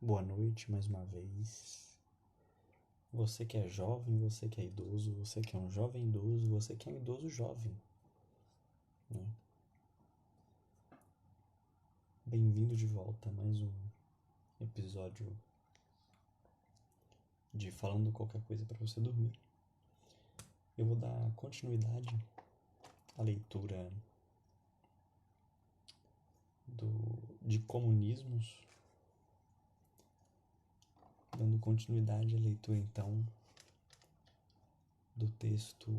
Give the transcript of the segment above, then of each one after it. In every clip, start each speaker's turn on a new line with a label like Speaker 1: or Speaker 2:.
Speaker 1: Boa noite mais uma vez. Você que é jovem, você que é idoso, você que é um jovem idoso, você que é um idoso jovem, né? Bem-vindo de volta a mais um episódio de Falando Qualquer Coisa para você dormir. Eu vou dar continuidade à leitura de comunismos, dando continuidade à leitura então do texto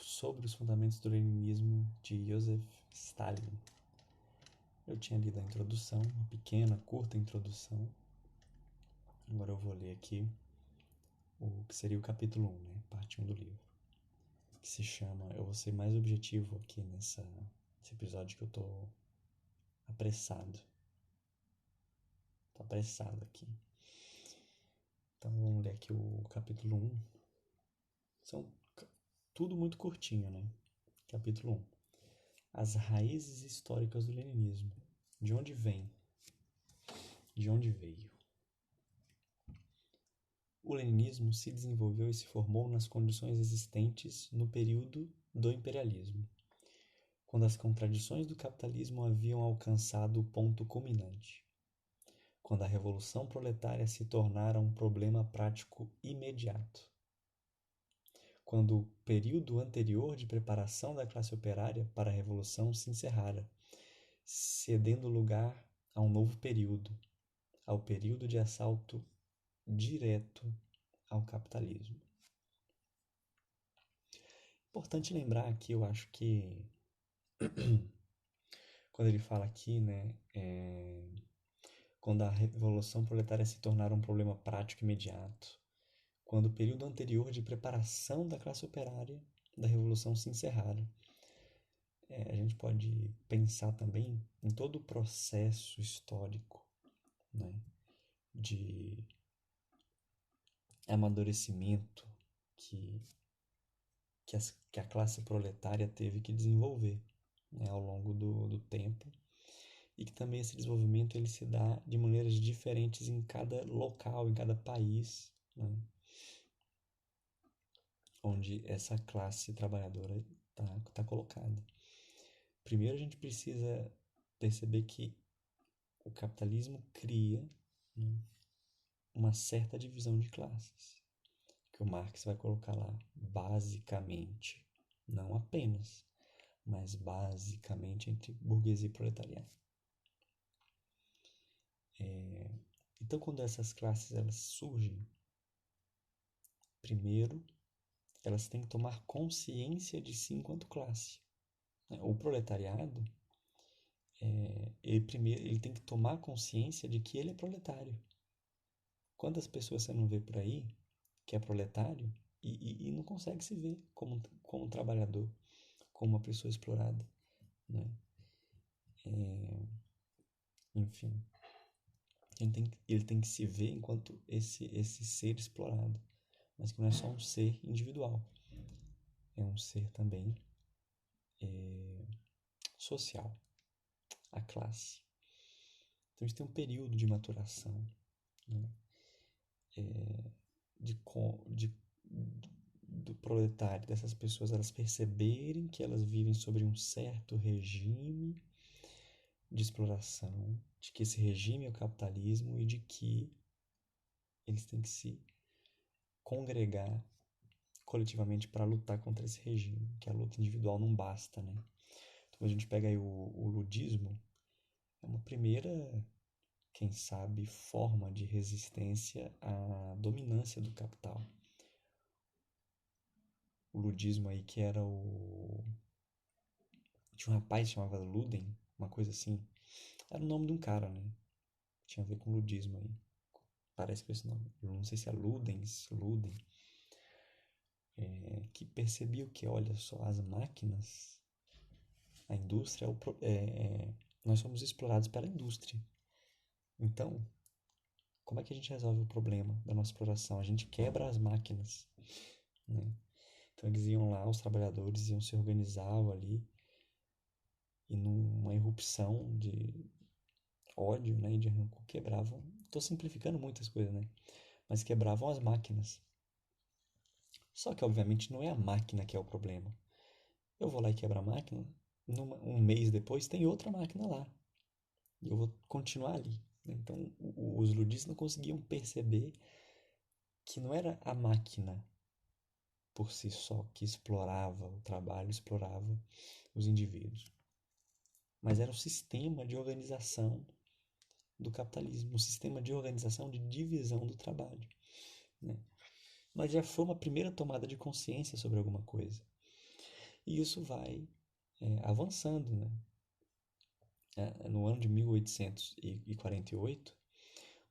Speaker 1: sobre os fundamentos do leninismo de Joseph Stalin. Eu tinha lido a introdução, uma pequena, curta introdução. Agora eu vou ler aqui o que seria o capítulo 1, né? Parte 1 do livro. Que se chama... Eu vou ser mais objetivo aqui nesse episódio que eu tô apressado. Tô apressado aqui. Então vamos ler aqui o capítulo 1. São tudo muito curtinho, né? Capítulo 1. As raízes históricas do leninismo. De onde vem? De onde veio? O leninismo se desenvolveu e se formou nas condições existentes no período do imperialismo, quando as contradições do capitalismo haviam alcançado o ponto culminante, quando a revolução proletária se tornara um problema prático imediato, quando o período anterior de preparação da classe operária para a revolução se encerrara, cedendo lugar a um novo período, ao período de assalto direto ao capitalismo. Importante lembrar aqui, eu acho que quando ele fala aqui, né, quando a revolução proletária se tornara um problema prático imediato, quando o período anterior de preparação da classe operária da revolução se encerrara. A gente pode pensar também em todo o processo histórico, né, de amadurecimento que a classe proletária teve que desenvolver, né, ao longo do tempo, e que também esse desenvolvimento ele se dá de maneiras diferentes em cada local, em cada país, né, onde essa classe trabalhadora tá colocada. Primeiro a gente precisa perceber que o capitalismo cria, né, uma certa divisão de classes, que o Marx vai colocar lá, basicamente, não apenas, mas basicamente entre burguesia e proletariado. Então, quando essas classes elas surgem, primeiro elas têm que tomar consciência de si enquanto classe. O proletariado, ele tem que tomar consciência de que ele é proletário. Quantas pessoas você não vê por aí que é proletário e não consegue se ver como um trabalhador, como uma pessoa explorada, né? Enfim, ele tem que se ver enquanto esse ser explorado, mas que não é só um ser individual, é um ser também social, a classe. Então a gente tem um período de maturação, né? de, de, do proletário, dessas pessoas elas perceberem que elas vivem sobre um certo regime de exploração, de que esse regime é o capitalismo e de que eles têm que se congregar coletivamente para lutar contra esse regime, que a luta individual não basta, né? Então a gente pega aí o ludismo, é uma primeira, quem sabe, forma de resistência à dominância do capital. O ludismo aí que era o... Tinha um rapaz que chamava Luden, uma coisa assim. Era o nome de um cara, né? Tinha a ver com ludismo aí. Parece que é esse nome. Eu não sei se é Luden. Que percebia o que? Olha só, as máquinas, a indústria, nós somos explorados pela indústria. Então, como é que a gente resolve o problema da nossa exploração? A gente quebra as máquinas, né? Então eles iam lá, os trabalhadores iam se organizavam ali e numa irrupção ódio, né, e de rancor, quebravam, estou simplificando muitas coisas, né, mas quebravam as máquinas. Só que, obviamente, não é a máquina que é o problema. Eu vou lá e quebro a máquina, um mês depois tem outra máquina lá, e eu vou continuar ali, né? Então, os ludistas não conseguiam perceber que não era a máquina por si só que explorava o trabalho, explorava os indivíduos, mas era o sistema de organização do capitalismo, um sistema de organização de divisão do trabalho, né? Mas já foi uma primeira tomada de consciência sobre alguma coisa. E isso vai avançando, né? No ano de 1848,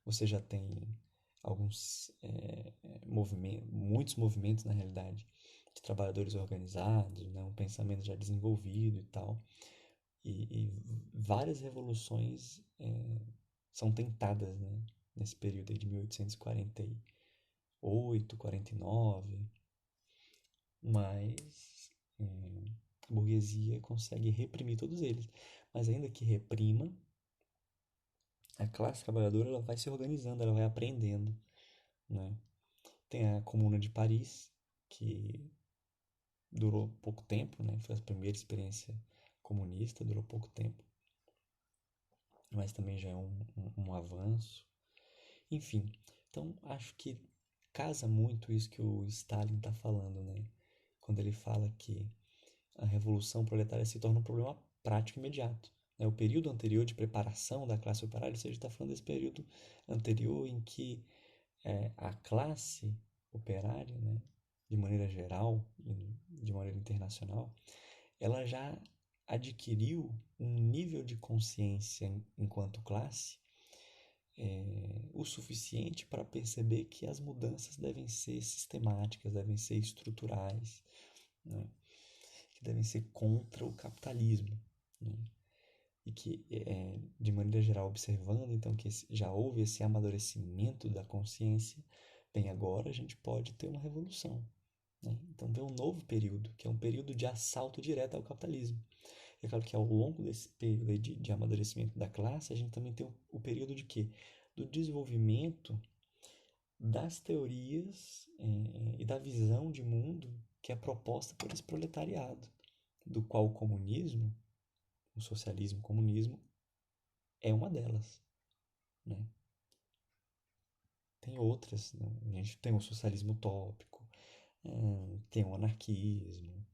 Speaker 1: você já tem alguns muitos movimentos, na realidade, de trabalhadores organizados, né? Um pensamento já desenvolvido e tal. E várias revoluções são tentadas, né? Nesse período aí de 1848, 49, mas a burguesia consegue reprimir todos eles. Mas ainda que reprima, a classe trabalhadora ela vai se organizando, ela vai aprendendo, né? Tem a Comuna de Paris, que durou pouco tempo, né? Foi a primeira experiência comunista, durou pouco tempo, mas também já é um avanço. Enfim, então acho que casa muito isso que o Stalin está falando, né? Quando ele fala que a revolução proletária se torna um problema prático imediato, né? O período anterior de preparação da classe operária, ou seja, está falando desse período anterior em que a classe operária, né, de maneira geral e de maneira internacional, ela já adquiriu um nível de consciência enquanto classe o suficiente para perceber que as mudanças devem ser sistemáticas, devem ser estruturais, né? Que devem ser contra o capitalismo, né? E que, de maneira geral, observando então que já houve esse amadurecimento da consciência, bem, agora a gente pode ter uma revolução, né? Então vem um novo período, que é um período de assalto direto ao capitalismo. É claro que ao longo desse período de amadurecimento da classe, a gente também tem o período de quê? Do desenvolvimento das teorias e da visão de mundo que é proposta por esse proletariado, do qual o comunismo, o socialismo, o comunismo, é uma delas, né? Tem outras, né? A gente tem o socialismo utópico, tem o anarquismo,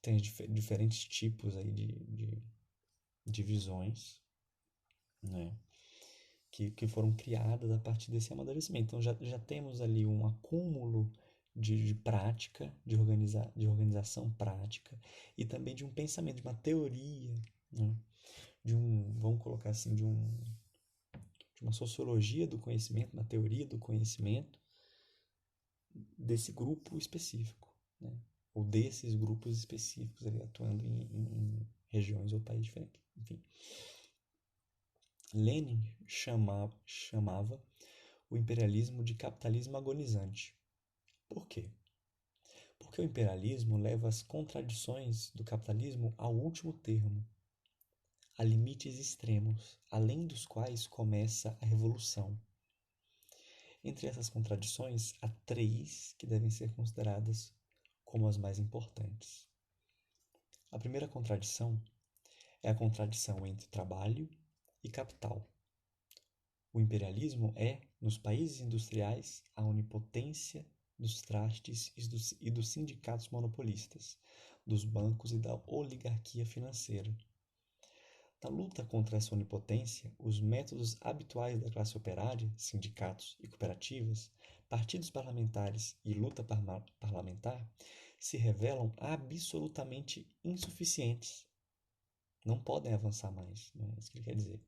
Speaker 1: tem diferentes tipos aí de visões, né? Que foram criadas a partir desse amadurecimento. Então já temos ali um acúmulo de prática, de organização prática e também de um pensamento, de uma teoria, né? Vamos colocar assim, de uma sociologia do conhecimento, uma teoria do conhecimento desse grupo específico, né? Ou desses grupos específicos ali, atuando em regiões ou países diferentes. Enfim, Lenin chamava o imperialismo de capitalismo agonizante. Por quê? Porque o imperialismo leva as contradições do capitalismo ao último termo, a limites extremos, além dos quais começa a revolução. Entre essas contradições, há três que devem ser consideradas como as mais importantes. A primeira contradição é a contradição entre trabalho e capital. O imperialismo é, nos países industriais, a onipotência dos trastes e dos sindicatos monopolistas, dos bancos e da oligarquia financeira. Na luta contra essa onipotência, os métodos habituais da classe operária, sindicatos e cooperativas, partidos parlamentares e luta parlamentar se revelam absolutamente insuficientes. Não podem avançar mais, não é isso que ele quer dizer.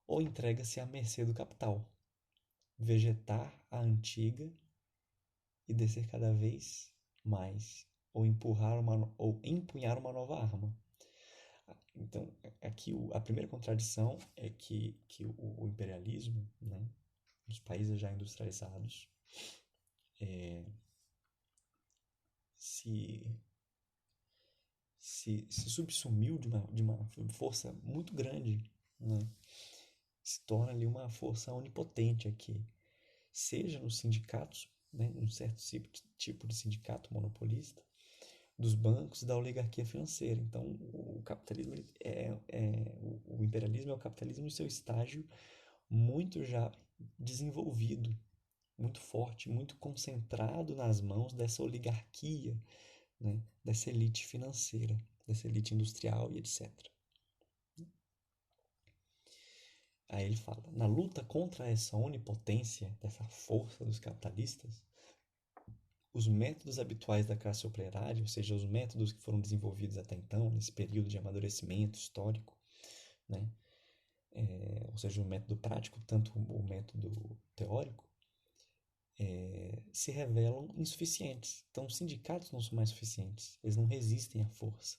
Speaker 1: Ou entrega-se à mercê do capital, vegetar a antiga e descer cada vez mais, ou empunhar uma nova arma. Então, aqui a primeira contradição é que o imperialismo, né, nos países já industrializados, se, se subsumiu de uma força muito grande, né, se torna ali uma força onipotente aqui, seja nos sindicatos, né, um certo tipo de sindicato monopolista, dos bancos e da oligarquia financeira. Então, o capitalismo o imperialismo é o capitalismo em seu estágio muito já desenvolvido, muito forte, muito concentrado nas mãos dessa oligarquia, né, dessa elite financeira, dessa elite industrial e etc. Aí ele fala: na luta contra essa onipotência, dessa força dos capitalistas, os métodos habituais da classe operária, ou seja, os métodos que foram desenvolvidos até então, nesse período de amadurecimento histórico, né? Ou seja, o método prático, tanto o método teórico, se revelam insuficientes. Então, os sindicatos não são mais suficientes, eles não resistem à força.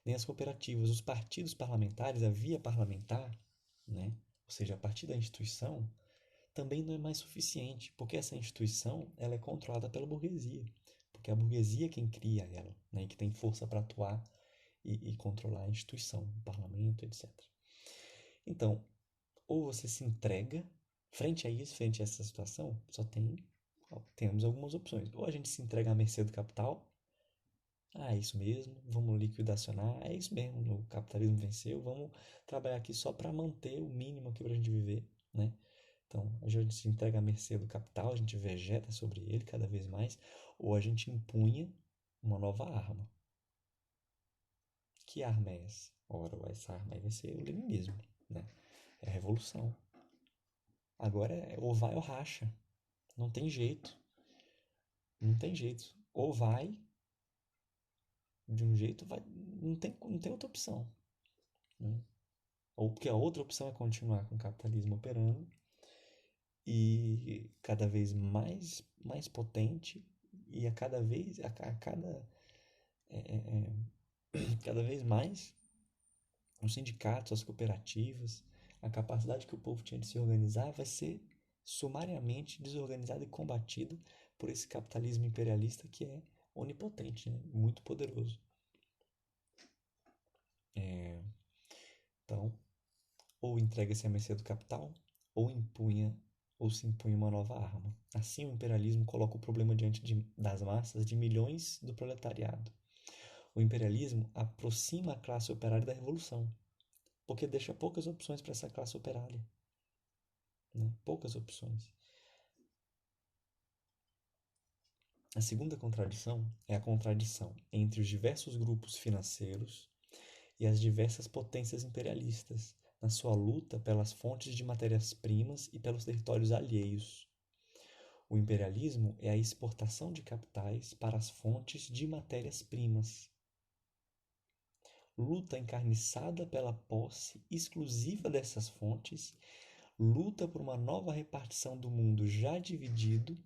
Speaker 1: Nem as cooperativas, os partidos parlamentares, a via parlamentar, né? Ou seja, a partir da instituição, também não é mais suficiente, porque essa instituição ela é controlada pela burguesia, porque é a burguesia quem cria ela, né, e que tem força para atuar e controlar a instituição, o parlamento, etc. Então, ou você se entrega frente a isso, frente a essa situação, temos algumas opções. Ou a gente se entrega à mercê do capital, é isso mesmo, vamos liquidacionar, é isso mesmo, o capitalismo venceu, vamos trabalhar aqui só para manter o mínimo aqui para a gente viver, né? Então, a gente se entrega à mercê do capital, a gente vegeta sobre ele cada vez mais, ou a gente empunha uma nova arma. Que arma é essa? Ora, essa arma aí vai ser o leninismo, né? É a revolução. Agora ou vai ou racha. Não tem jeito. Não tem jeito. Ou vai de um jeito, vai, não tem outra opção, né? Ou porque a outra opção é continuar com o capitalismo operando e cada vez mais potente e é, cada vez mais os sindicatos, as cooperativas, a capacidade que o povo tinha de se organizar vai ser sumariamente desorganizada e combatida por esse capitalismo imperialista que é onipotente, né? Muito poderoso. Então, ou entrega-se à mercê do capital, ou ou se impunha uma nova arma. Assim, o imperialismo coloca o problema das massas de milhões do proletariado. O imperialismo aproxima a classe operária da revolução, porque deixa poucas opções para essa classe operária, né? Poucas opções. A segunda contradição é a contradição entre os diversos grupos financeiros e as diversas potências imperialistas, na sua luta pelas fontes de matérias-primas e pelos territórios alheios. O imperialismo é a exportação de capitais para as fontes de matérias-primas. Luta encarniçada pela posse exclusiva dessas fontes, luta por uma nova repartição do mundo já dividido,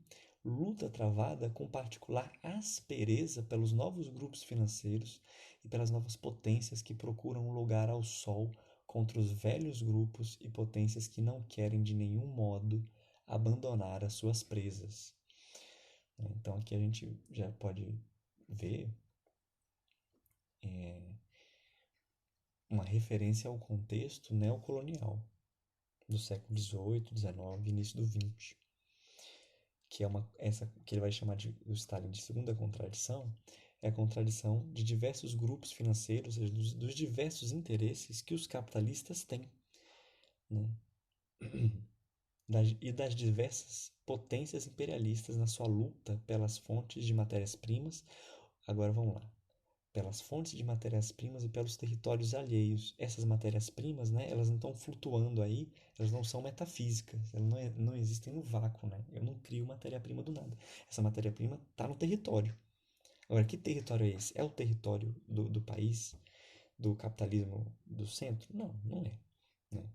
Speaker 1: luta travada com particular aspereza pelos novos grupos financeiros e pelas novas potências que procuram um lugar ao sol contra os velhos grupos e potências que não querem de nenhum modo abandonar as suas presas. Então aqui a gente já pode ver uma referência ao contexto neocolonial do século XVIII, XIX, início do XX, que é essa que ele vai chamar de o Stalin de segunda contradição, é a contradição de diversos grupos financeiros, dos diversos interesses que os capitalistas têm, né? E das diversas potências imperialistas na sua luta pelas fontes de matérias-primas. Agora vamos lá. Pelas fontes de matérias-primas e pelos territórios alheios. Essas matérias-primas, né, elas não estão flutuando aí, elas não são metafísicas, elas não existem no vácuo, né? Eu não crio matéria-prima do nada. Essa matéria-prima está no território. Agora, que território é esse? É o território do país, do capitalismo do centro? Não, não é, né?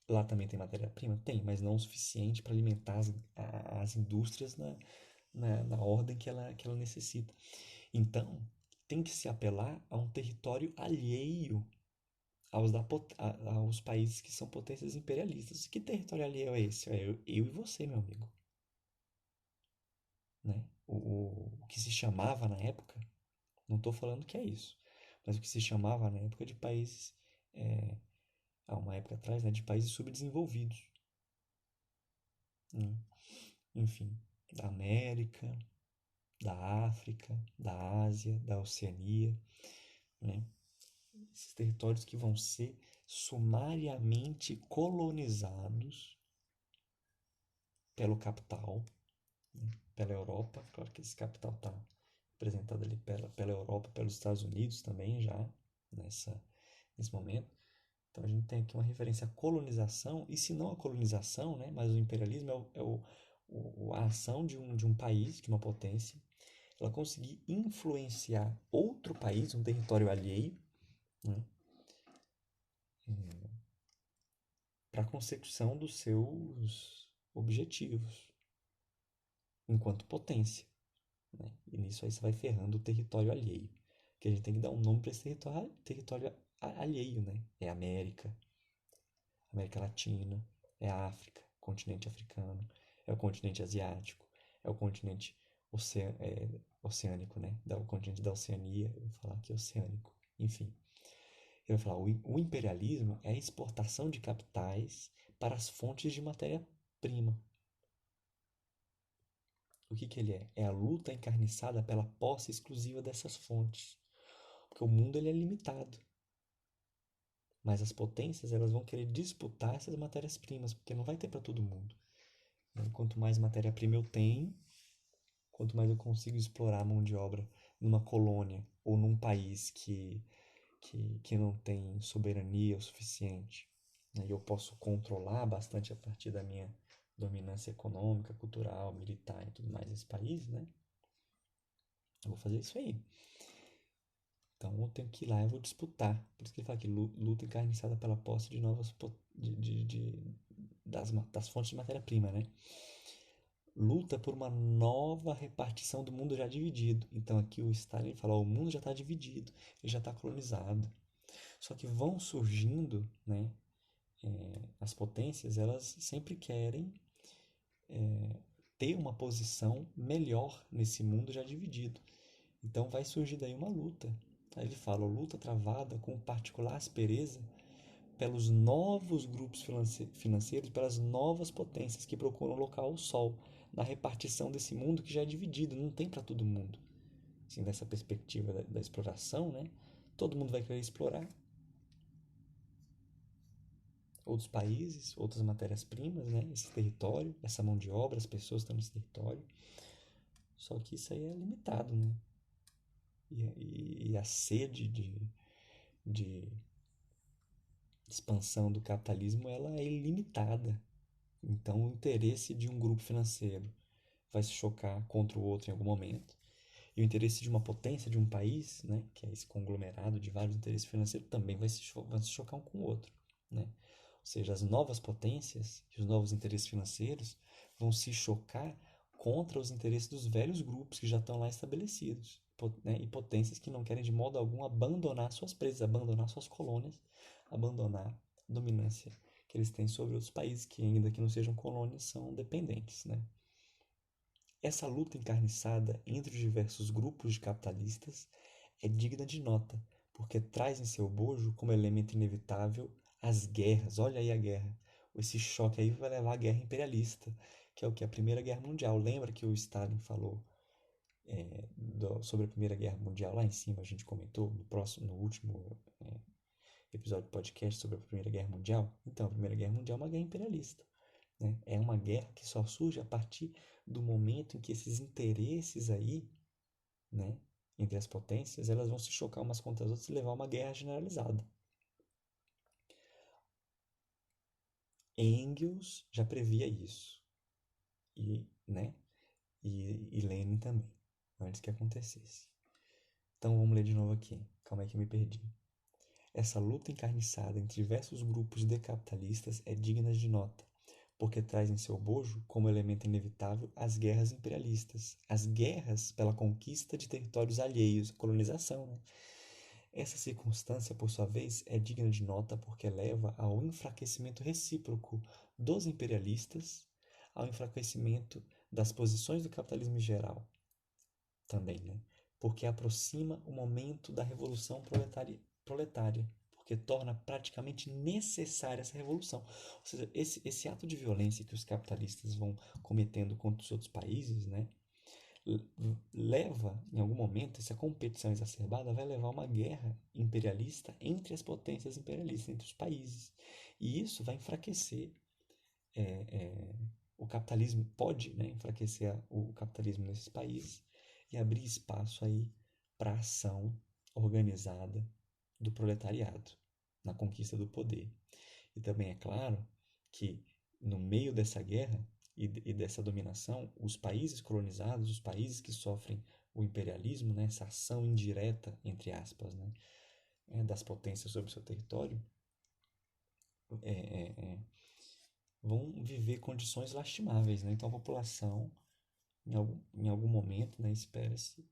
Speaker 1: Lá também tem matéria-prima? Tem, mas não o suficiente para alimentar as indústrias na ordem que ela necessita. Então, tem que se apelar a um território alheio aos países que são potências imperialistas. Que território alheio é esse? É eu e você, meu amigo. Né? O que se chamava na época, não estou falando que é isso, mas o que se chamava na época de países há uma época atrás, né, de países subdesenvolvidos, né? Enfim, da América, da África, da Ásia, da Oceania, né? Esses territórios que vão ser sumariamente colonizados pelo capital, né? Pela Europa. Claro que esse capital está representado ali pela Europa, pelos Estados Unidos também já nesse momento. Então a gente tem aqui uma referência à colonização, e se não a colonização, né, mas o imperialismo a ação de um país, de uma potência, ela conseguir influenciar outro país, um território alheio, né, para a consecução dos seus objetivos enquanto potência. Né? E nisso aí você vai ferrando o território alheio. Que a gente tem que dar um nome para esse território alheio, né? É América, América Latina, é a África, continente africano, é o continente asiático, é o continente oceânico, né? O continente da Oceania, eu vou falar aqui oceânico. Enfim, eu vou falar, o imperialismo é a exportação de capitais para as fontes de matéria-prima. O que ele é? É a luta encarniçada pela posse exclusiva dessas fontes. Porque o mundo ele é limitado. Mas as potências elas vão querer disputar essas matérias-primas, porque não vai ter para todo mundo. Quanto mais matéria-prima eu tenho, quanto mais eu consigo explorar a mão de obra numa colônia ou num país que não tem soberania o suficiente, né? E eu posso controlar bastante a partir da minha dominância econômica, cultural, militar e tudo mais nesse país, né? Eu vou fazer isso aí. Então eu tenho que ir lá, eu vou disputar. Por isso que ele fala que luta encarniçada pela posse de novas das fontes de matéria-prima, né? Luta por uma nova repartição do mundo já dividido. Então aqui o Stalin fala, ó, o mundo já está dividido, ele já está colonizado. Só que vão surgindo, né? As potências, elas sempre querem ter uma posição melhor nesse mundo já dividido. Então vai surgir daí uma luta. Aí ele fala, luta travada com particular aspereza pelos novos grupos financeiros, pelas novas potências que procuram local o sol, na repartição desse mundo que já é dividido, não tem para todo mundo. Assim, dessa perspectiva da exploração, né? Todo mundo vai querer explorar outros países, outras matérias-primas, né? Esse território, essa mão de obra, as pessoas estão nesse território. Só que isso aí é limitado, né? E a sede de expansão do capitalismo ela é ilimitada. Então, o interesse de um grupo financeiro vai se chocar contra o outro em algum momento. E o interesse de uma potência, de um país, né, que é esse conglomerado de vários interesses financeiros, também vai se chocar um com o outro. Né? Ou seja, as novas potências e os novos interesses financeiros vão se chocar contra os interesses dos velhos grupos que já estão lá estabelecidos. Né? E potências que não querem de modo algum abandonar suas presas, abandonar suas colônias, abandonar a dominância que eles têm sobre outros países que, ainda que não sejam colônias, são dependentes. Né? Essa luta encarniçada entre os diversos grupos de capitalistas é digna de nota, porque traz em seu bojo como elemento inevitável as guerras. Olha aí a guerra. Esse choque aí vai levar à guerra imperialista, que é o que? A Primeira Guerra Mundial. Lembra que o Stalin falou sobre a Primeira Guerra Mundial lá em cima? A gente comentou no último episódio do podcast sobre a Primeira Guerra Mundial. Então, a Primeira Guerra Mundial é uma guerra imperialista. Né? É uma guerra que só surge a partir do momento em que esses interesses aí, né, entre as potências, elas vão se chocar umas contra as outras e levar a uma guerra generalizada. Engels já previa isso. Né, e Lenin também, antes que acontecesse. Então vamos ler de novo aqui. Calma aí que eu me perdi. Essa luta encarniçada entre diversos grupos de capitalistas é digna de nota, porque traz em seu bojo, como elemento inevitável, as guerras imperialistas, as guerras pela conquista de territórios alheios, colonização. Né? Essa circunstância, por sua vez, é digna de nota porque leva ao enfraquecimento recíproco dos imperialistas, ao enfraquecimento das posições do capitalismo em geral, também, né? Porque aproxima o momento da revolução proletária, porque torna praticamente necessária essa revolução. Ou seja, esse ato de violência que os capitalistas vão cometendo contra os outros países, né, leva, em algum momento, essa competição exacerbada vai levar a uma guerra imperialista entre as potências imperialistas, entre os países. E isso vai enfraquecer o capitalismo, pode, né, enfraquecer o capitalismo nesses países e abrir espaço aí para a ação organizada do proletariado na conquista do poder. E também é claro que no meio dessa guerra e dessa dominação, os países colonizados, os países que sofrem o imperialismo, né, essa ação indireta, entre aspas, né, das potências sobre o seu território, vão viver condições lastimáveis. Né? Então a população, em algum momento, né, espera-se,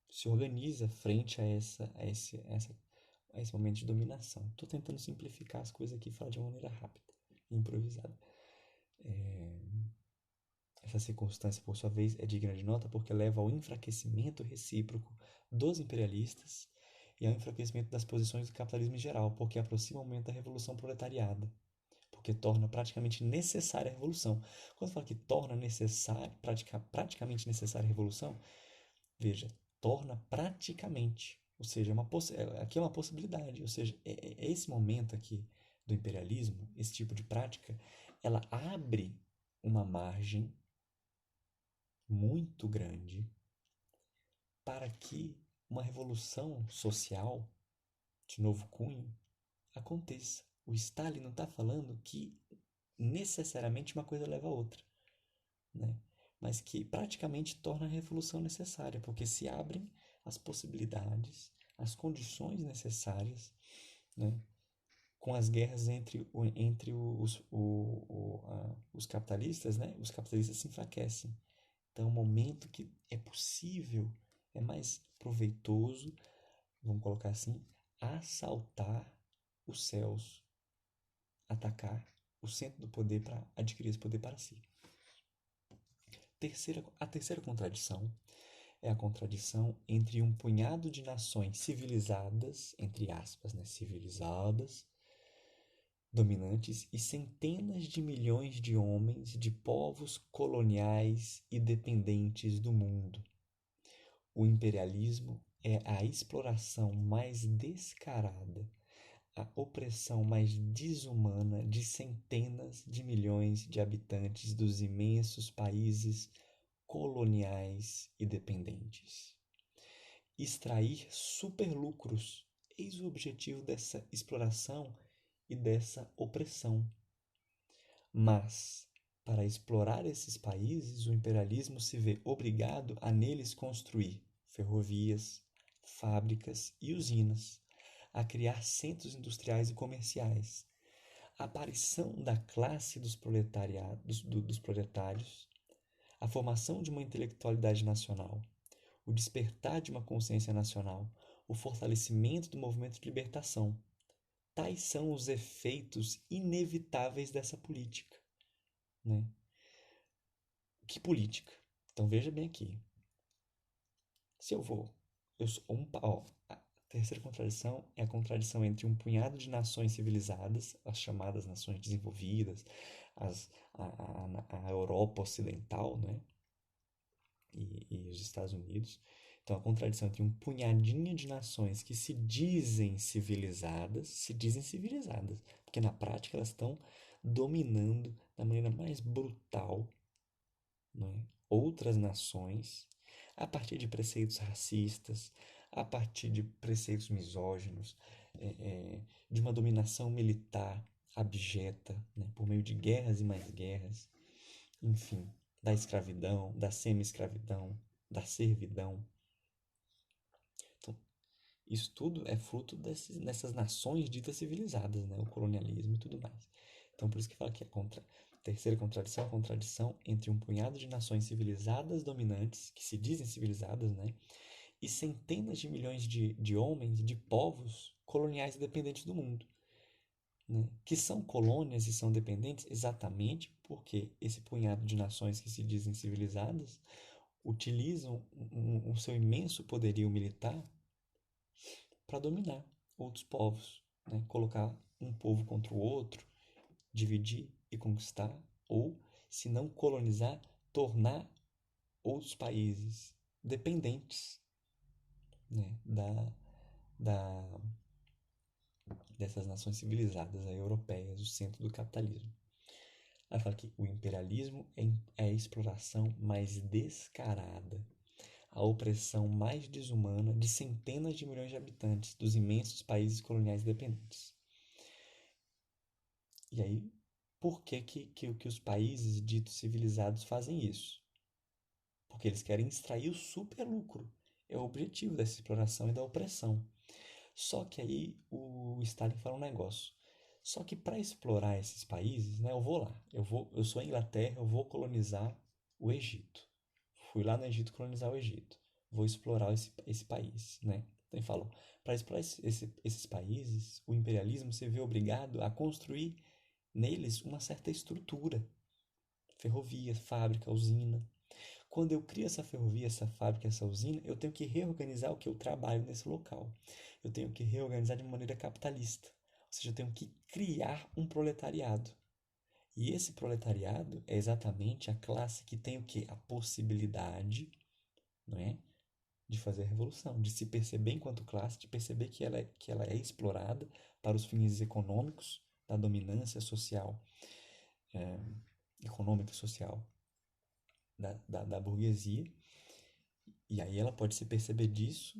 Speaker 1: se organiza frente a esse momento de dominação. Estou tentando simplificar as coisas aqui e falar de uma maneira rápida, improvisada. Essa circunstância, por sua vez, é digna de nota porque leva ao enfraquecimento recíproco dos imperialistas e ao enfraquecimento das posições do capitalismo em geral, porque aproxima o momento da revolução proletariada, porque torna praticamente necessária a revolução. Quando fala que torna praticamente necessária a revolução, veja, torna praticamente, ou seja, aqui é uma possibilidade, ou seja, esse momento aqui do imperialismo, esse tipo de prática, ela abre uma margem muito grande para que uma revolução social de novo cunho aconteça. O Stalin não está falando que necessariamente uma coisa leva a outra, né? Mas que praticamente torna a revolução necessária, porque se abrem as possibilidades, as condições necessárias, né? Com as guerras entre os capitalistas, né? Os capitalistas se enfraquecem. Então, é um momento que é possível, é mais proveitoso, vamos colocar assim, assaltar os céus, atacar o centro do poder para adquirir esse poder para si. A terceira contradição é a contradição entre um punhado de nações civilizadas, entre aspas, né, civilizadas, dominantes, e centenas de milhões de homens de povos coloniais e dependentes do mundo. O imperialismo é a exploração mais descarada, a opressão mais desumana de centenas de milhões de habitantes dos imensos países coloniais e dependentes. Extrair superlucros, eis o objetivo dessa exploração e dessa opressão. Mas, para explorar esses países, o imperialismo se vê obrigado a neles construir ferrovias, fábricas e usinas, a criar centros industriais e comerciais. A aparição da classe dos proletários, a formação de uma intelectualidade nacional, o despertar de uma consciência nacional, o fortalecimento do movimento de libertação. Tais são os efeitos inevitáveis dessa política. Né? Que política? Então veja bem aqui. Se eu sou a terceira contradição é a contradição entre um punhado de nações civilizadas, as chamadas nações desenvolvidas, a Europa Ocidental, né? E os Estados Unidos. Então, a contradição entre um punhadinho de nações que se dizem civilizadas, porque na prática elas estão dominando da maneira mais brutal, né, outras nações, a partir de preceitos racistas, a partir de preceitos misóginos, de uma dominação militar abjeta, né, por meio de guerras e mais guerras, enfim, da escravidão, da semi-escravidão, da servidão. Então, isso tudo é fruto dessas nações ditas civilizadas, né? O colonialismo e tudo mais. Então, por isso que fala que terceira contradição é a contradição entre um punhado de nações civilizadas dominantes, que se dizem civilizadas, né? E centenas de milhões de homens, de povos coloniais e dependentes do mundo. Né? Que são colônias e são dependentes exatamente porque esse punhado de nações que se dizem civilizadas utilizam o seu imenso poderio militar para dominar outros povos, né? Colocar um povo contra o outro, dividir e conquistar, ou, se não colonizar, tornar outros países dependentes, né? Da, dessas nações civilizadas aí, europeias, o centro do capitalismo. Ela fala que o imperialismo é a exploração mais descarada, a opressão mais desumana de centenas de milhões de habitantes dos imensos países coloniais dependentes. E aí, por que os países ditos civilizados fazem isso? Porque eles querem extrair o superlucro. É o objetivo dessa exploração e da opressão. Só que aí o Stalin fala um negócio. Só que para explorar esses países, né, eu sou a Inglaterra, eu vou colonizar o Egito. Fui lá no Egito colonizar o Egito. Vou explorar esse país, né? Então ele falou, para explorar esses países, o imperialismo se vê obrigado a construir neles uma certa estrutura. Ferrovia, fábrica, usina. Quando eu crio essa ferrovia, essa fábrica, essa usina, eu tenho que reorganizar o que eu trabalho nesse local. Eu tenho que reorganizar de maneira capitalista. Ou seja, eu tenho que criar um proletariado. E esse proletariado é exatamente a classe que tem o quê? A possibilidade, não é? De fazer a revolução, de se perceber enquanto classe, de perceber que ela é explorada para os fins econômicos da dominância social, é, econômica e social da burguesia. E aí ela pode se perceber disso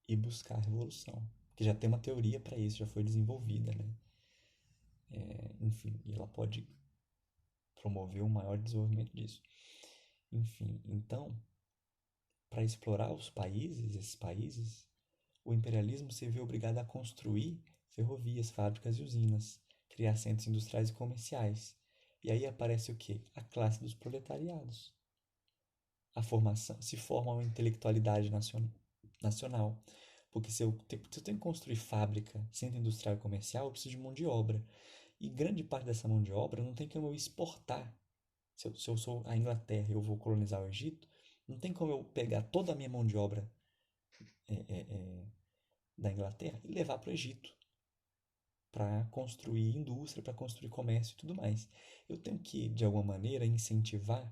Speaker 1: e buscar a revolução. Que já tem uma teoria para isso, já foi desenvolvida, né? Enfim, e ela pode promover um maior desenvolvimento disso. Enfim, então, para explorar esses países, o imperialismo se viu obrigado a construir ferrovias, fábricas e usinas, criar centros industriais e comerciais. E aí aparece o quê? A classe dos proletariados. A formação, se forma uma intelectualidade nacional. Porque se eu tenho que construir fábrica, centro industrial e comercial, eu preciso de mão de obra. E grande parte dessa mão de obra não tem como eu exportar. Se eu sou a Inglaterra e eu vou colonizar o Egito, não tem como eu pegar toda a minha mão de obra é, é, é, da Inglaterra e levar para o Egito para construir indústria, para construir comércio e tudo mais. Eu tenho que, de alguma maneira, incentivar,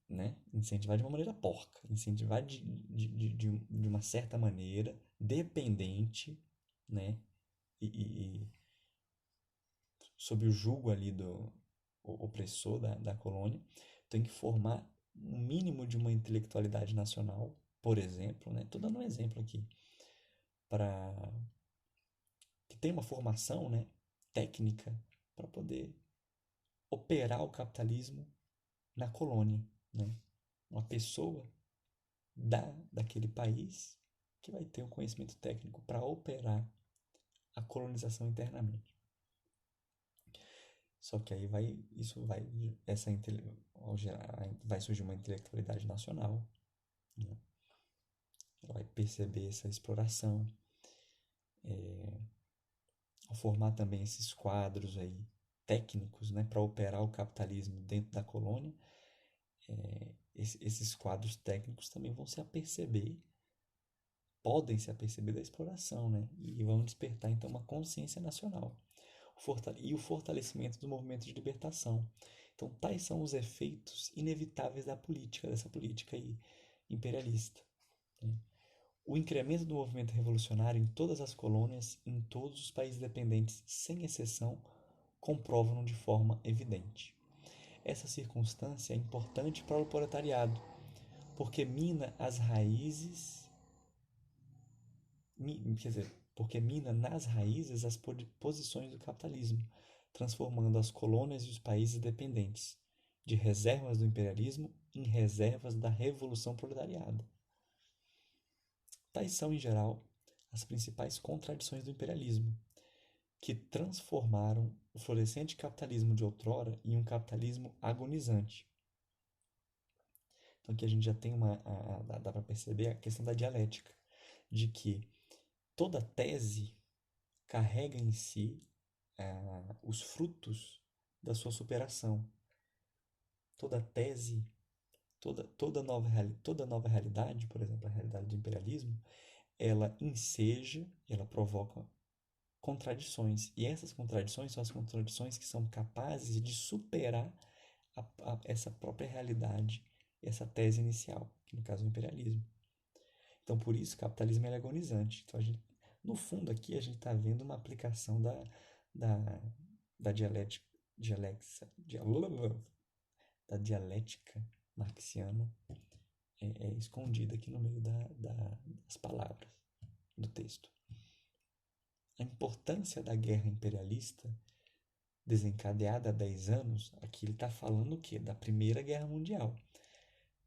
Speaker 1: né? Incentivar de uma maneira porca, incentivar de uma certa maneira, dependente, né? E sob o jugo ali do opressor da colônia, tem que formar um mínimo de uma intelectualidade nacional, por exemplo, né? Estou dando um exemplo aqui, para que tenha uma formação, né, técnica para poder operar o capitalismo na colônia, né? Uma pessoa daquele país que vai ter um conhecimento técnico para operar a colonização internamente. Só que aí vai surgir uma intelectualidade nacional, né? Ela vai perceber essa exploração, ao formar também esses quadros aí técnicos, né, para operar o capitalismo dentro da colônia. Esses quadros técnicos também vão se aperceber, podem se aperceber da exploração, né, e vão despertar então uma consciência nacional e o fortalecimento do movimento de libertação. Então, tais são os efeitos inevitáveis dessa política aí, imperialista, né? O incremento do movimento revolucionário em todas as colônias, em todos os países dependentes, sem exceção, comprovam de forma evidente. Essa circunstância é importante para o proletariado, porque mina as raízes, quer dizer, porque mina nas raízes as posições do capitalismo, transformando as colônias e os países dependentes de reservas do imperialismo em reservas da revolução proletariada. Tais são, em geral, as principais contradições do imperialismo, que transformaram o florescente capitalismo de outrora em um capitalismo agonizante. Então aqui a gente já tem dá para perceber a questão da dialética, de que toda tese carrega em si os frutos da sua superação. Toda tese toda nova realidade, por exemplo, a realidade do imperialismo, ela enseja, ela provoca contradições. E essas contradições são as contradições que são capazes de superar essa própria realidade, essa tese inicial, que no caso é o imperialismo. Então, por isso, o capitalismo é agonizante. Então, no fundo, aqui a gente está vendo uma aplicação da, da dialética marxiana escondida aqui no meio das palavras do texto. A importância da guerra imperialista desencadeada há 10 anos, aqui ele está falando o quê? Da Primeira Guerra Mundial.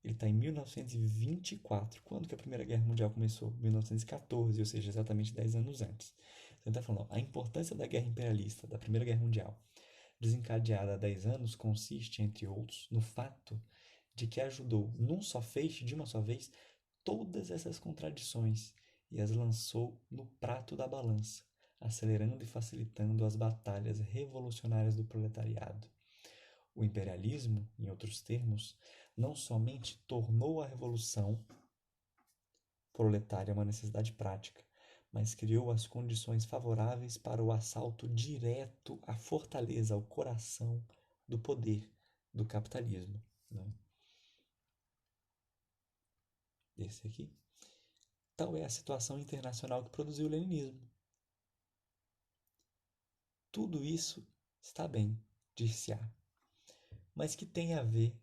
Speaker 1: Ele está em 1924. Quando que a Primeira Guerra Mundial começou? 1914, ou seja, exatamente 10 anos antes. Então ele está falando, a importância da guerra imperialista, da Primeira Guerra Mundial, desencadeada há 10 anos, consiste, entre outros, no fato de que ajudou, num só feixe, de uma só vez, todas essas contradições e as lançou no prato da balança, acelerando e facilitando as batalhas revolucionárias do proletariado. O imperialismo, em outros termos, não somente tornou a revolução proletária uma necessidade prática, mas criou as condições favoráveis para o assalto direto à fortaleza, ao coração do poder do capitalismo. Né? Esse aqui. Tal é a situação internacional que produziu o leninismo. Tudo isso está bem, dir-se-á. Mas que tem a ver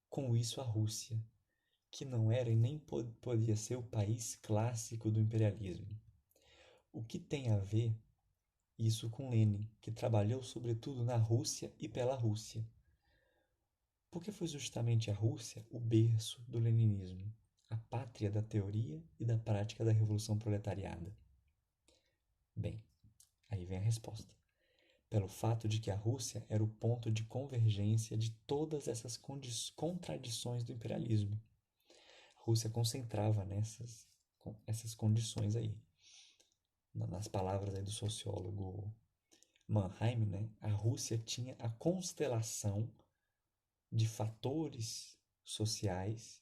Speaker 1: com isso a Rússia, que não era e nem podia ser o país clássico do imperialismo. O que tem a ver isso com Lenin, que trabalhou sobretudo na Rússia e pela Rússia? Porque foi justamente a Rússia o berço do leninismo, a pátria da teoria e da prática da Revolução Proletariada. Bem, aí vem a resposta. Pelo fato de que a Rússia era o ponto de convergência de todas essas contradições do imperialismo. A Rússia concentrava essas condições aí. Nas palavras aí do sociólogo Mannheim, né, a Rússia tinha a constelação de fatores sociais,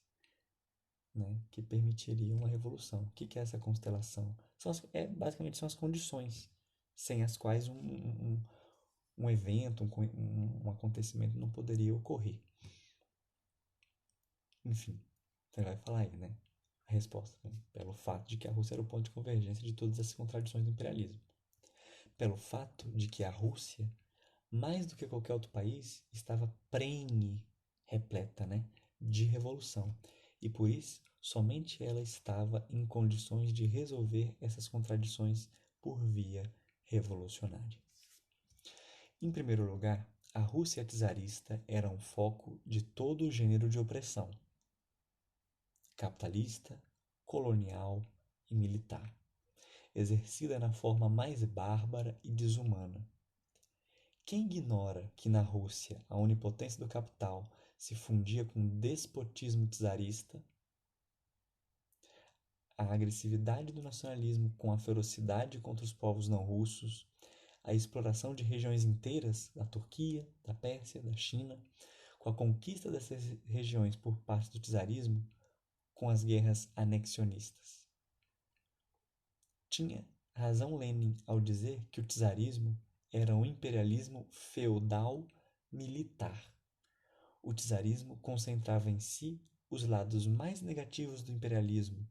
Speaker 1: né, que permitiriam uma revolução. O que é essa constelação? Basicamente são as condições sem as quais um evento, um acontecimento não poderia ocorrer. Enfim, então ele vai falar aí, né? A resposta, né? Pelo fato de que a Rússia era o ponto de convergência de todas as contradições do imperialismo. Pelo fato de que a Rússia, mais do que qualquer outro país, estava prenhe, repleta, né, de revolução. E por isso, somente ela estava em condições de resolver essas contradições por via revolucionária. Em primeiro lugar, a Rússia czarista era um foco de todo o gênero de opressão, capitalista, colonial e militar, exercida na forma mais bárbara e desumana. Quem ignora que na Rússia a onipotência do capital se fundia com o despotismo czarista, a agressividade do nacionalismo com a ferocidade contra os povos não russos, a exploração de regiões inteiras da Turquia, da Pérsia, da China, com a conquista dessas regiões por parte do czarismo, com as guerras anexionistas. Tinha razão Lenin ao dizer que o czarismo era um imperialismo feudal militar. O czarismo concentrava em si os lados mais negativos do imperialismo,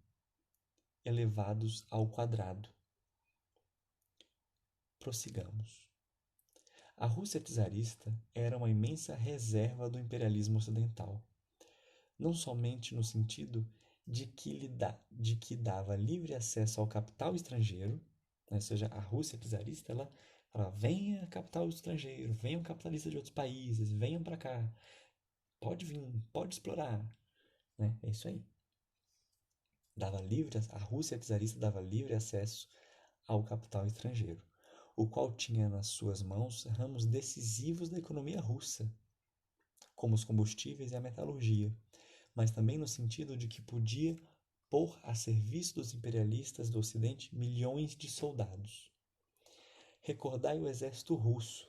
Speaker 1: elevados ao quadrado. Prossigamos. A Rússia czarista era uma imensa reserva do imperialismo ocidental, não somente no sentido de que dava livre acesso ao capital estrangeiro, né? Ou seja, a Rússia czarista, ela falava, venha capital estrangeiro, venham capitalistas de outros países, venham para cá, pode vir, pode explorar, né? É isso aí. A Rússia czarista dava livre acesso ao capital estrangeiro, o qual tinha nas suas mãos ramos decisivos da economia russa, como os combustíveis e a metalurgia, mas também no sentido de que podia pôr a serviço dos imperialistas do Ocidente milhões de soldados. Recordai o exército russo,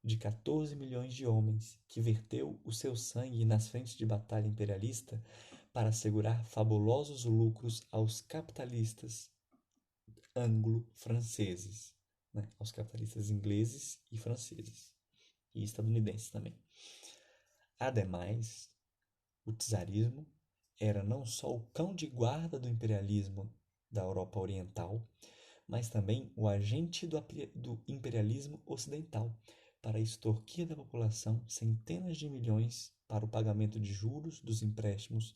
Speaker 1: de 14 milhões de homens que verteu o seu sangue nas frentes de batalha imperialista para assegurar fabulosos lucros aos capitalistas anglo-franceses, né? Aos capitalistas ingleses e franceses, e estadunidenses também. Ademais, o czarismo era não só o cão de guarda do imperialismo da Europa Oriental, mas também o agente do imperialismo ocidental, para extorquir da população centenas de milhões para o pagamento de juros dos empréstimos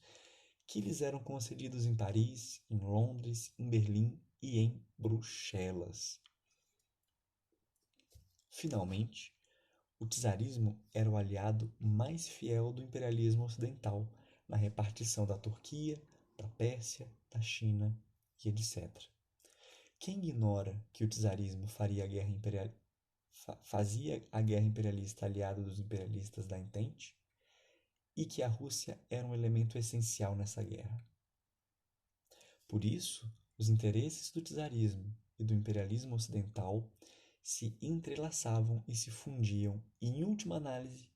Speaker 1: que lhes eram concedidos em Paris, em Londres, em Berlim e em Bruxelas. Finalmente, o czarismo era o aliado mais fiel do imperialismo ocidental na repartição da Turquia, da Pérsia, da China e etc. Quem ignora que o czarismo fazia a guerra imperialista aliada dos imperialistas da Entente e que a Rússia era um elemento essencial nessa guerra? Por isso, os interesses do czarismo e do imperialismo ocidental se entrelaçavam e se fundiam, em última análise,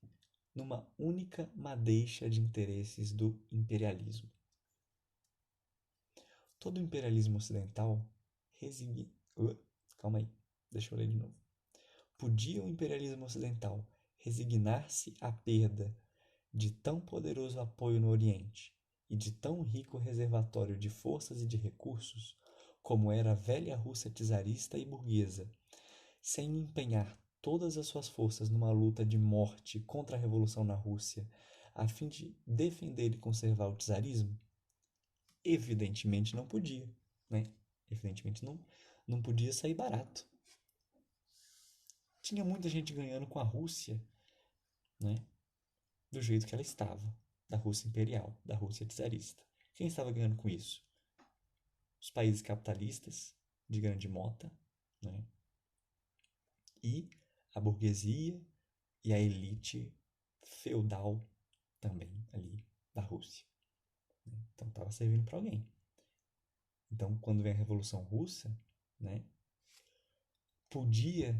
Speaker 1: numa única madeixa de interesses do imperialismo. Todo o imperialismo ocidental calma aí, deixa eu ler de novo. Podia o imperialismo ocidental resignar-se à perda de tão poderoso apoio no Oriente e de tão rico reservatório de forças e de recursos como era a velha Rússia czarista e burguesa, sem empenhar todas as suas forças numa luta de morte contra a revolução na Rússia, a fim de defender e conservar o czarismo? Evidentemente não podia, né? Evidentemente não podia sair barato. Tinha muita gente ganhando com a Rússia, né? Do jeito que ela estava, da Rússia imperial, da Rússia czarista. Quem estava ganhando com isso? Os países capitalistas de grande monta, né? E a burguesia e a elite feudal também ali da Rússia. Então estava servindo para alguém. Então, quando vem a Revolução Russa, né, podia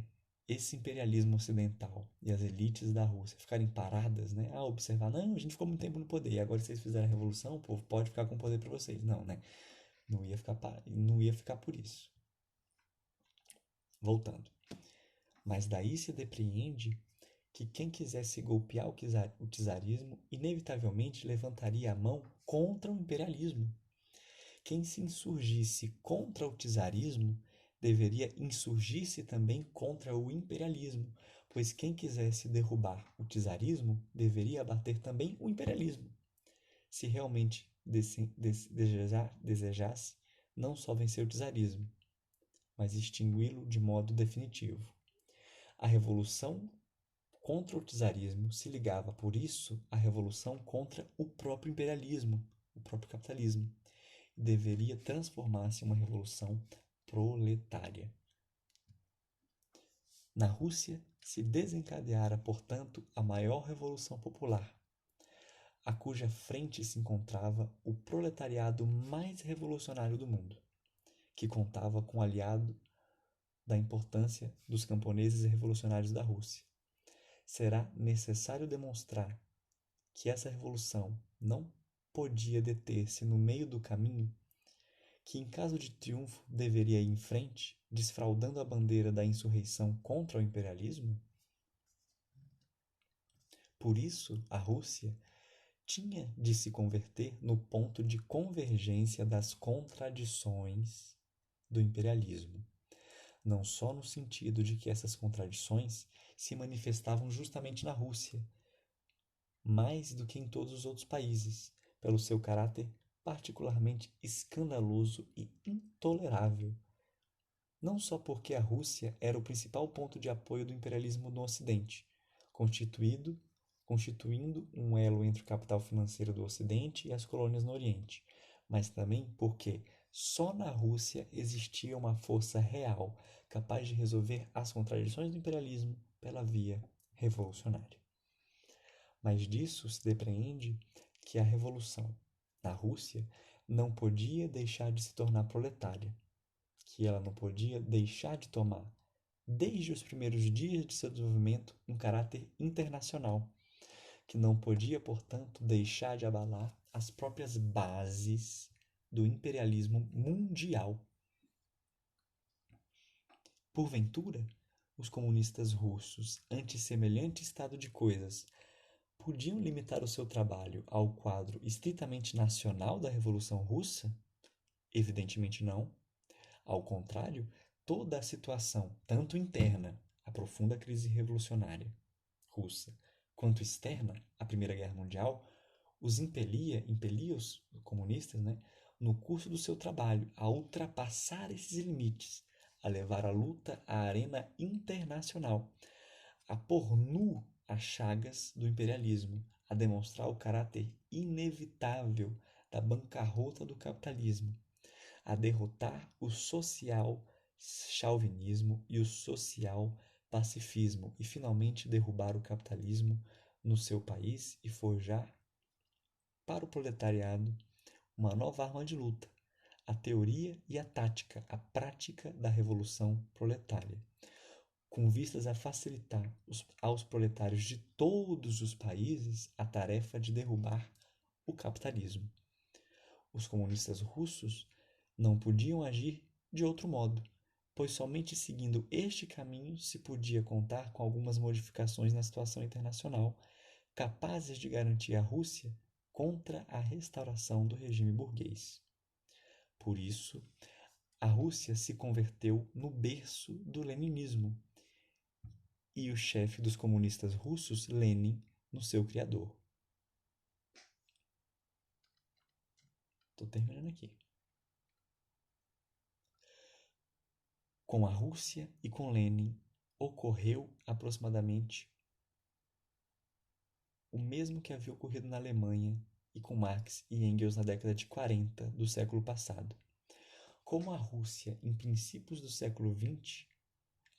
Speaker 1: esse imperialismo ocidental e as elites da Rússia ficarem paradas, né, a observar, não, a gente ficou muito tempo no poder, e agora vocês fizeram a revolução, o povo pode ficar com o poder para vocês. Não, né? Não ia ficar por isso. Voltando. Mas daí se depreende que quem quisesse golpear o czarismo inevitavelmente levantaria a mão contra o imperialismo. Quem se insurgisse contra o czarismo deveria insurgir-se também contra o imperialismo, pois quem quisesse derrubar o czarismo deveria abater também o imperialismo. Se realmente desejasse não só vencer o czarismo, mas extingui-lo de modo definitivo. A revolução contra o czarismo se ligava, por isso, à revolução contra o próprio imperialismo, o próprio capitalismo, e deveria transformar-se em uma revolução proletária. Na Rússia se desencadeara, portanto, a maior revolução popular, a cuja frente se encontrava o proletariado mais revolucionário do mundo, que contava com o aliado da importância dos camponeses e revolucionários da Rússia. Será necessário demonstrar que essa revolução não podia deter-se no meio do caminho, que em caso de triunfo deveria ir em frente, desfraldando a bandeira da insurreição contra o imperialismo? Por isso, a Rússia tinha de se converter no ponto de convergência das contradições do imperialismo, não só no sentido de que essas contradições se manifestavam justamente na Rússia, mais do que em todos os outros países, pelo seu caráter particularmente escandaloso e intolerável. Não só porque a Rússia era o principal ponto de apoio do imperialismo no Ocidente, constituindo um elo entre o capital financeiro do Ocidente e as colônias no Oriente, mas também porque só na Rússia existia uma força real capaz de resolver as contradições do imperialismo pela via revolucionária. Mas disso se depreende que a revolução na Rússia não podia deixar de se tornar proletária, que ela não podia deixar de tomar desde os primeiros dias de seu desenvolvimento, um caráter internacional, que não podia, portanto, deixar de abalar as próprias bases do imperialismo mundial. Porventura, os comunistas russos, ante semelhante estado de coisas, podiam limitar o seu trabalho ao quadro estritamente nacional da Revolução Russa? Evidentemente não. Ao contrário, toda a situação, tanto interna, a profunda crise revolucionária russa, quanto externa, a Primeira Guerra Mundial, os impelia os comunistas, né, no curso do seu trabalho, a ultrapassar esses limites, a levar a luta à arena internacional, a pôr nu as chagas do imperialismo, a demonstrar o caráter inevitável da bancarrota do capitalismo, a derrotar o social chauvinismo e o social pacifismo e finalmente derrubar o capitalismo no seu país e forjar para o proletariado uma nova arma de luta, a teoria e a tática, a prática da revolução proletária, com vistas a facilitar aos proletários de todos os países a tarefa de derrubar o capitalismo. Os comunistas russos não podiam agir de outro modo, pois somente seguindo este caminho se podia contar com algumas modificações na situação internacional, capazes de garantir a Rússia contra a restauração do regime burguês. Por isso, a Rússia se converteu no berço do leninismo, e o chefe dos comunistas russos, Lenin, no seu criador. Estou terminando aqui. Com a Rússia e com Lenin ocorreu aproximadamente o mesmo que havia ocorrido na Alemanha e com Marx e Engels na década de 40 do século passado. Como a Rússia em princípios do século XX,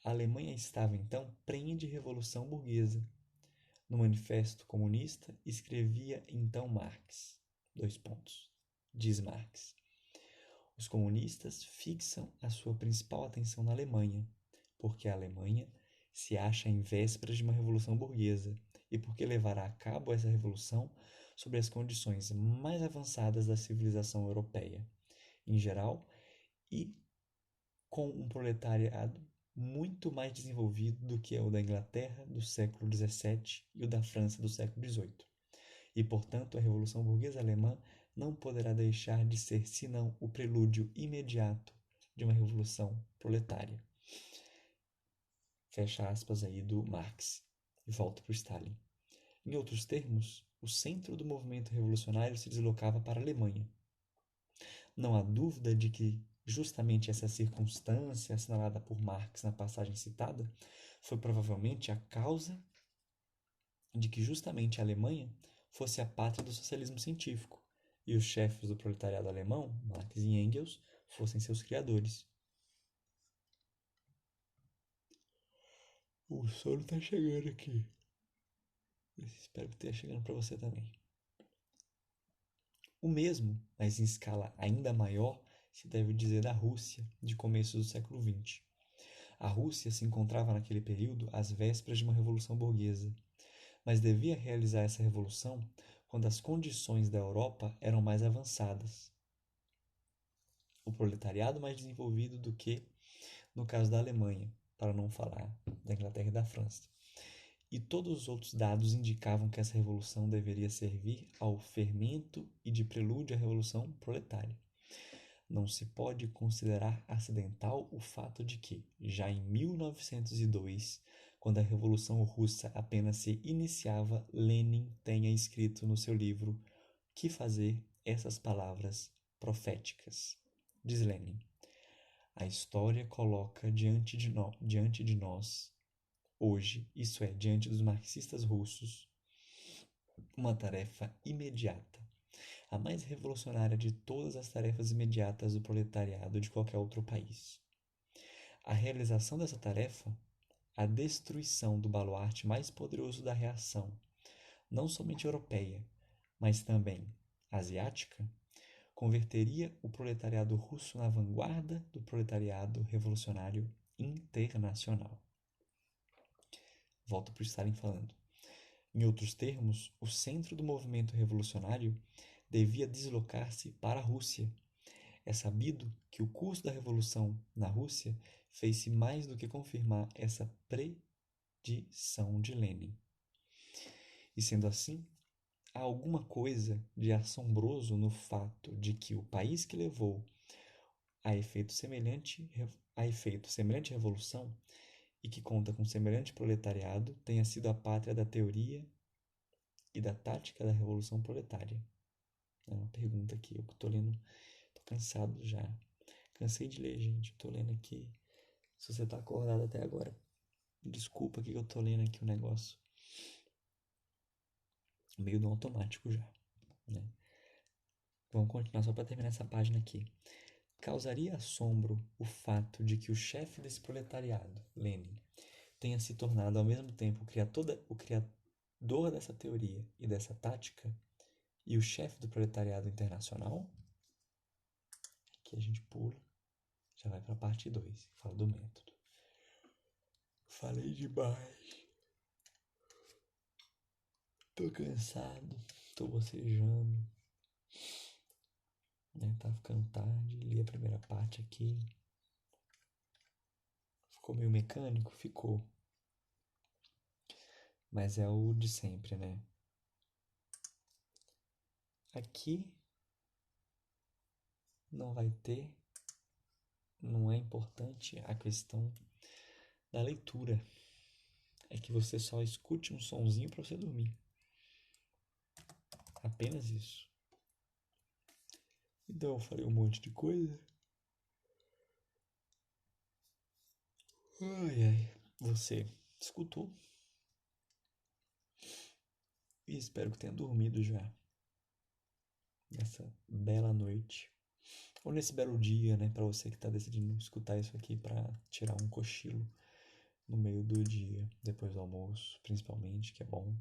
Speaker 1: a Alemanha estava então prenhe de revolução burguesa. No Manifesto Comunista escrevia então Marx, diz Marx. Os comunistas fixam a sua principal atenção na Alemanha, porque a Alemanha se acha em vésperas de uma revolução burguesa e porque levará a cabo essa revolução sob as condições mais avançadas da civilização europeia, em geral, e com um proletariado muito mais desenvolvido do que o da Inglaterra do século XVII e o da França do século XVIII. E, portanto, a Revolução Burguesa Alemã não poderá deixar de ser senão o prelúdio imediato de uma revolução proletária. Fecha aspas aí do Marx e volta para o Stalin. Em outros termos, o centro do movimento revolucionário se deslocava para a Alemanha. Não há dúvida de que justamente essa circunstância assinalada por Marx na passagem citada foi provavelmente a causa de que justamente a Alemanha fosse a pátria do socialismo científico e os chefes do proletariado alemão, Marx e Engels, fossem seus criadores. O sono está chegando aqui. Espero que esteja chegando para você também. O mesmo, mas em escala ainda maior, se deve dizer da Rússia, de começo do século XX. A Rússia se encontrava naquele período às vésperas de uma revolução burguesa, mas devia realizar essa revolução quando as condições da Europa eram mais avançadas. O proletariado mais desenvolvido do que no caso da Alemanha, para não falar da Inglaterra e da França. E todos os outros dados indicavam que essa revolução deveria servir ao fermento e de prelúdio à revolução proletária. Não se pode considerar acidental o fato de que, já em 1902, quando a Revolução Russa apenas se iniciava, Lenin tenha escrito no seu livro Que Fazer essas palavras proféticas. Diz Lenin: a história coloca diante de nós, hoje, isso é, diante dos marxistas russos, uma tarefa imediata, a mais revolucionária de todas as tarefas imediatas do proletariado de qualquer outro país. A realização dessa tarefa, a destruição do baluarte mais poderoso da reação, não somente europeia, mas também asiática, converteria o proletariado russo na vanguarda do proletariado revolucionário internacional. Volto para o Stalin falando. Em outros termos, o centro do movimento revolucionário devia deslocar-se para a Rússia. É sabido que o curso da revolução na Rússia fez-se mais do que confirmar essa predição de Lenin. E sendo assim, há alguma coisa de assombroso no fato de que o país que levou a efeito semelhante revolução e que conta com semelhante proletariado tenha sido a pátria da teoria e da tática da revolução proletária. É uma pergunta aqui, eu tô lendo, tô cansado já. Cansei de ler, gente, tô lendo aqui. Se você tá acordado até agora, desculpa que eu tô lendo aqui o negócio. Meio no automático já, né? Vamos continuar só para terminar essa página aqui. Causaria assombro o fato de que o chefe desse proletariado, Lenin, tenha se tornado ao mesmo tempo o criador dessa teoria e dessa tática e o chefe do proletariado internacional? Aqui a gente pula, já vai para a parte 2, fala do método. Falei demais. Tô cansado, tô bocejando, né? Tá ficando tarde, li a primeira parte aqui. Ficou meio mecânico? Ficou. Mas é o de sempre, né? Aqui não vai ter, não é importante a questão da leitura. É que você só escute um sonzinho para você dormir. Apenas isso. Então eu falei um monte de coisa. Ai, ai. Você escutou? E espero que tenha dormido já. Nessa bela noite. Ou nesse belo dia, né? Pra você que tá decidindo escutar isso aqui pra tirar um cochilo no meio do dia, depois do almoço, principalmente, que é bom.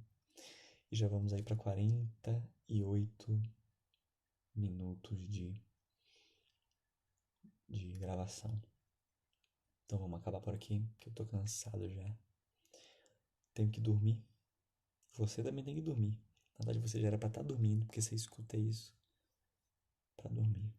Speaker 1: E já vamos aí pra 48 minutos de gravação. Então vamos acabar por aqui, que eu tô cansado já. Tenho que dormir. Você também tem que dormir. Na verdade, você já era pra estar dormindo, porque você escuta isso pra dormir.